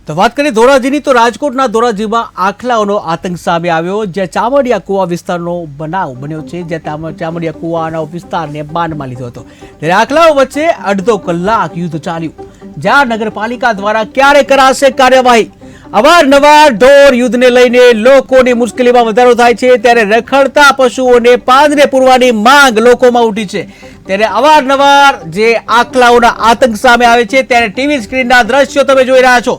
તો વાત કરીએ ધોરાજીની તો રાજકોટના ધોરાજીમાં આખલાઓનો આતંક સામે આવ્યો, જ્યાં ચામડિયા કુવા વિસ્તારનો બનાવ બન્યો છે, જ્યાં ચામડિયા કુવાના વિસ્તારને બાનમાં લીધો હતો। ત્યારે આખલાઓ વચ્ચે અડધો કલાક યુદ્ધ ચાલ્યું, જ્યાં નગરપાલિકા દ્વારા ક્યારે કરાશે કાર્યવાહી। અવારનવાર ઢોર યુદ્ધને લઈને લોકોની મુશ્કેલીમાં વધારો થાય છે, ત્યારે રખડતા પશુઓને પાંજરે પૂરવાની માંગ લોકોમાં ઉઠી છે। ત્યારે અવારનવાર જે આખલાઓના આતંક સામે આવે છે, ત્યારે ટીવી સ્ક્રીનના દ્રશ્યો તમે જોઈ રહ્યા છો,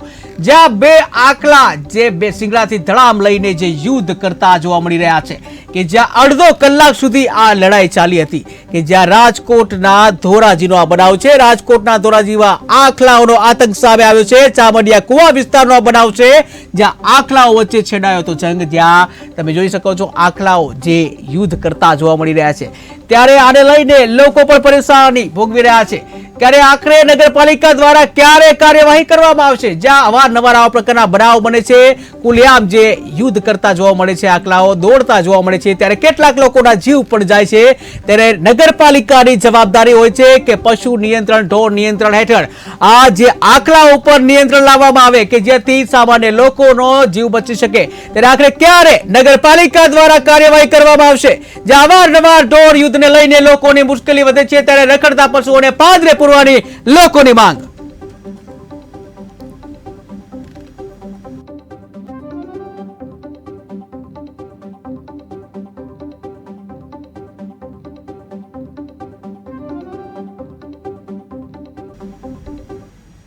જ્યાં બે આખલા જે બે સિંગડાથી ધડામ લઈને જે યુદ્ધ કરતા જોવા મળી રહ્યા છે, કે જ્યાં અડધો કલાક સુધી આ લડાઈ ચાલી હતી, કે જ્યાં રાજકોટના ધોરાજીનો આ બનાવ છે। રાજકોટના ધોરાજીમાં આખલાઓનો આતંક સામે આવ્યો છે। ચામડિયા કુવા વિસ્તારનો બનાવ છે, જ્યાં આખલાઓ વચ્ચે છેડાયો હતો જંગ, જ્યાં તમે જોઈ શકો છો આખલાઓ જે યુદ્ધ કરતા જોવા મળી રહ્યા છે। ત્યારે આને લઈને લોકો પણ પરેશાની ભોગવી રહ્યા છે। ત્યારે આખરે નગરપાલિકા દ્વારા ક્યારે કાર્યવાહી કરવામાં આવશે, જ્યાં અવારનવાર આવા પ્રકારના બનાવ બને છે, ખુલ્લેઆમ જે યુદ્ધ કરતા જોવા મળે છે, આખલાઓ દોડતા જોવા મળે છે, ત્યારે કેટલાક લોકોના જીવ પણ જાય છે। ત્યારે નગરપાલિકાની જવાબદારી હોય છે કે પશુ નિયંત્રણ, ઢોર નિયંત્રણ હેઠળ આ જે આખલા ઉપર નિયંત્રણ લાવવામાં આવે, કે જેથી સામાન્ય લોકોનો જીવ બચી શકે। ત્યારે આખરે ક્યારે નગરપાલિકા દ્વારા કાર્યવાહી કરવામાં આવશે, જ્યાં અવારનવાર ઢોર યુદ્ધને લઈને લોકોની મુશ્કેલી વધે છે, ત્યારે રખડતા પશુઓને પાંજરે પૂરવાની લોકોની માંગ।